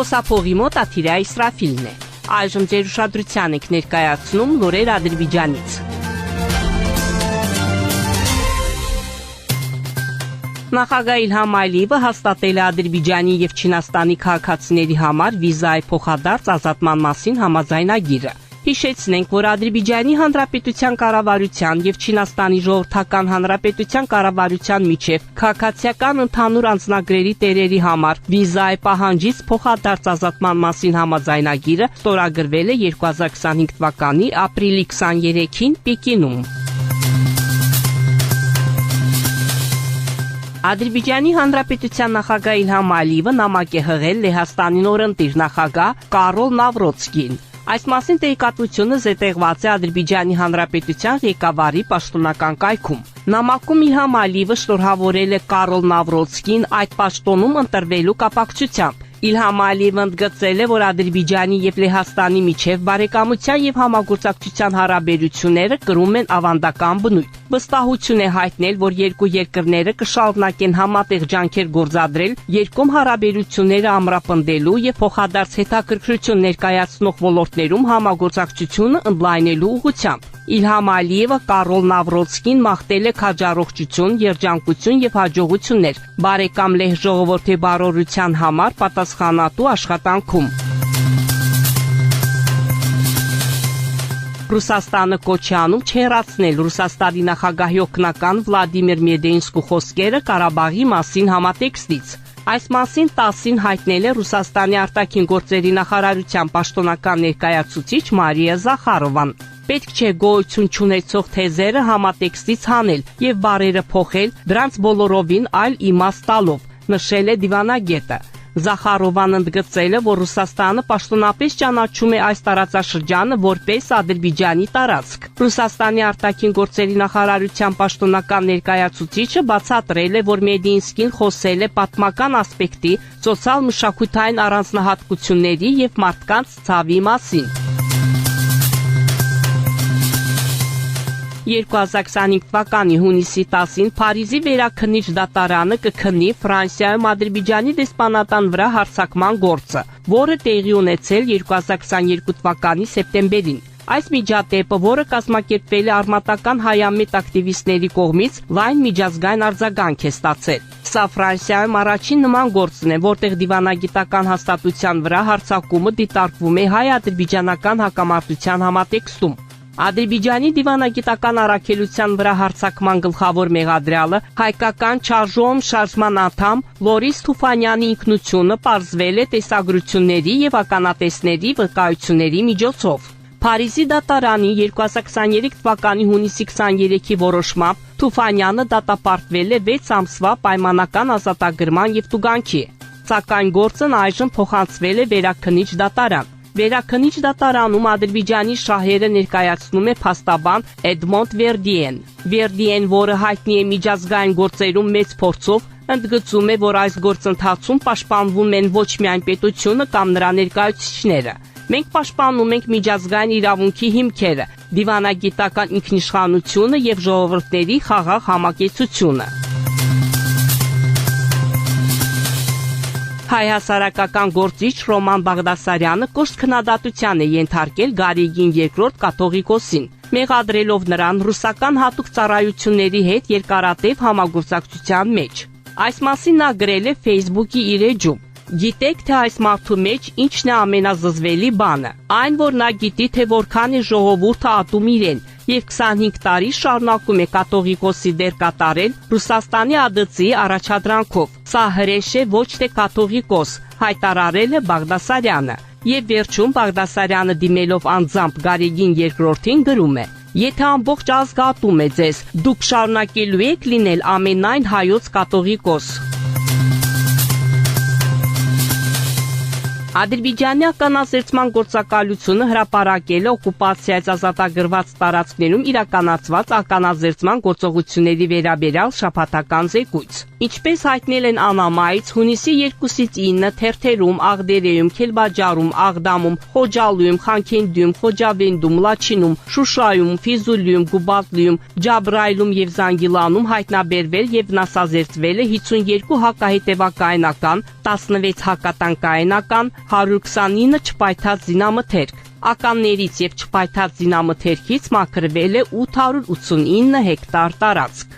Լուսափողի մոտ Աթիրա Իսրաֆիլն է։ Այժմ ձեր ուշադրության եք ներկայացնում լուրեր Ադրբեջանից։ Նախագահ Իլհամ Ալիևը հաստատել է Ադրբեջանի և Չինաստանի քաղաքացիների համար վիզայի փոխադարձ ազատման մասին համաձայնագիրը։ Հիշեցնենք, որ Ադրբեջանի Հանրապետության կառավարության և Չինաստանի Ժողովրդական Հանրապետության կառավարության միջև քաղաքացիական ընդհանուր անձնագրերի տերերի համար վիզայի պահանջից փոխադարձ ազատման մասին համաձայնագիրը ստորագրվել է 2025 թվականի ապրիլի 23-ին Պեկինում։ Ադրբեջանի Հանրապետության նախագահ Իլհամ Ալիևը նամակ է հղել Լեհաստանի նորընտիր նախագահ Կարոլ Նավրոցկին։ Այս մասին տեղեկատվությունը զետեղված է Ադրբեջանի Հանրապետության ղեկավարի պաշտոնական կայքում։ Նամակում Իլհամ Ալիևը շնորհավորել է Կարոլ Նավրոցկին այդ պաշտոնում ընտրվելու կապակցությամբ։ Իլհամ Ալիևը ընդգծել է, որ Ադրբեջանի և Լեհաստանի միջև բարեկամության և համագործակցության հարաբերությունները կրում են ավանդական բնույթ։ Վստահություն է հայտնել, որ երկու երկրները կշարունակեն համատեղ ջանքեր գործադրել երկկողմ հարաբերությունները ամրապնդելու և փոխադարձ հետաքրքրություն ներկայացնող ոլորտներում համագործակցությունը ընդլայնելու ուղղությամբ։ Իլհամ Ալիևը Կարոլ Նավրոցկին մաղթել է քաջառողջություն, երջանկություն և հաջողություններ բարեկամ լեհ ժողովրդի բարօրության համար պատասխանատու աշխատանքում։ Ռուսաստանը կոչ է անում չհեռացնել Ռուսաստանի նախագահի օգնական Վլադիմիր Մեդինսկու խոսքերը Ղարաբաղի մասին համատեքստից։ Այս մասին 10-ին հայտնել է Ռուսաստանի արտաքին գործերի նախարարության պաշտոնական ներկայացուցիչ Մարիա Զախարովան։ Պետք չէ գոյություն չունեցող թեզերը համատեքստից հանել և բառերը փոխել, դրանց բոլորովին այլ իմաստ տալով, նշել է դիվանագետը։ Զախարովան ընդգծել է, որ Ռուսաստանը պաշտոնապես ճանաչում է այս տարածաշրջանը որպես Ադրբեջանի տարածք։ Ռուսաստանի արտաքին գործերի նախարարության պաշտոնական ներկայացուցիչը բացատրել է, որ Մեդինսկին խոսել է պատմական ասպեկտի, սոցիալ-մշակութային առանձնահատկությունների և մարդկանց ցավի մասին։ 2025 թվականի հունիսի 10-ին Փարիզի վերաքննիչ դատարանը կքննի Ֆրանսիայում Ադրբեջանի դեսպանատան վրա հարձակման գործը, որը տեղի ունեցել 2022 թվականի սեպտեմբերին։ Այս միջադեպը, որը կազմակերպվել է արմատական հայամետ ակտիվիստների կողմից, լայն միջազգային արձագանք է ստացել։ Սա Ֆրանսիայում առաջին նման գործն է, որտեղ դիվանագիտական հաստատության վրա հարձակումը դիտարկվում է հայ-ադրբեջանական հակամարտության համատեքստում։ Ադրբեջանի դիվանագիտական առաքելության վրա հարձակման գլխավոր մեղադրյալը հայկական չարժոմ շարժման անդամ Լորիս Թուֆանյանի ինքնությունը պարզվել է տեսագրությունների և ականատեսների վկայությունների միջոցով։ Փարիզի դատարանի 2023 թվականի հունիսի 23-ի որոշմամբ Թուֆանյանը դատապարտվել է 6 ամսվա պայմանական ազատագրման և տուգանքի, սակայն գործն այժմ փոխանցվել է վերաքննիչ դատարան։ Վերաքննիչ դատարանում Ադրբեջանի շահերը ներկայացնում է փաստաբան Էդմոնդ Վերդիեն։ Վերդիեն, որը հայտնի է միջազգային գործերում մեծ փորձով, ընդգծում է, որ այս գործընթացում պաշտպանվում են ոչ միայն պետությունը կամ նրա ներկայացուցիչները։ Մենք պաշտպանում ենք միջազգային իրավունքի հիմքերը, դիվանագիտական ինքնիշխանությունը և ժողովուրդների խաղաղ համակեցությունը։ Հայ հասարակական գործիչ Ռոման Բաղդասարյանը կոշտ քննադատության է ենթարկել Գարեգին II կաթողիկոսին, մեղադրելով նրան ռուսական հատուկ ծառայությունների հետ երկարատև համագործակցության մեջ։ Այս մասին նա գրել է Facebook-ի իր էջում։ Գիտեք, թե այս մարդու մեջ ինչն է ամենազզվելի բանը։ Այն, որ նա գիտի, թե որքան է ժողովուրդը ատում իրեն, և 25 տարի շարունակում է կաթողիկոսի դեր կատարել Ռուսաստանի ԱԴՑ-ի առաջադրանքով։ Սա հրեշ է, ոչ թե կաթողիկոս, հայտարարել է Բաղդասարյանը։ Եվ վերջում Բաղդասարյանը դիմելով անձամբ Գարեգին II-ին գրում է. Եթե ամբողջ ազգը ատում է ձեզ, դուք շարունակելու եք լինել ամենայն հայոց կաթողիկոս։ Ադրբեջանի ականազերծման գործակալությունը հրապարակել է օկուպացիայից ազատագրված տարածքներում իրականացված ականազերծման գործողությունների վերաբերյալ շաբաթական զեկույց։ Ինչպես հայտնել են ԱՆԱՄԱ-ից, հունիսի 2-ից 9 թերթերում, Աղդերեում, Քելբաջարում, Աղդամում, Խոջալույում, Խանքենդիում, Խոջավենդում, Լաչինում, Շուշայում, Ֆիզուլիում, Գուբատլիում, Ջաբրայիլում և Զանգիլանում հայտնաբերվել և վնասազերծվել է 52 հակահետևակայնական, 16 հակատանկայնական, 129 չպայթած զինամթերք։ Ականներից եւ չպայթած զինամթերքից մաքրվել է 889 հեկտար տարածք։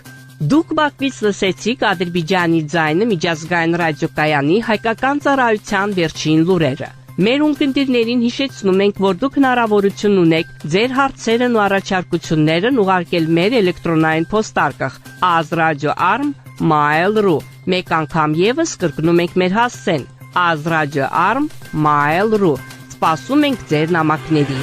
Դուք Բաքվից լսեցիք Ադրբեջանի ձայնը միջազգային ռադիոկայանի հայկական ծառայության վերջին լուրերը։ Մեր ունկնդիրներին հիշեցնում ենք, որ դուք հնարավորություն ունեք ձեր հարցերն ու առաջարկություններն ուղարկել մեր էլեկտրոնային փոստարկղ azradio@mail.ru։ Մեկ անգամ եւս կրկնում ենք մեր հասցեն azradio@mail.ru։ Սպասում ենք ձեր նամակների։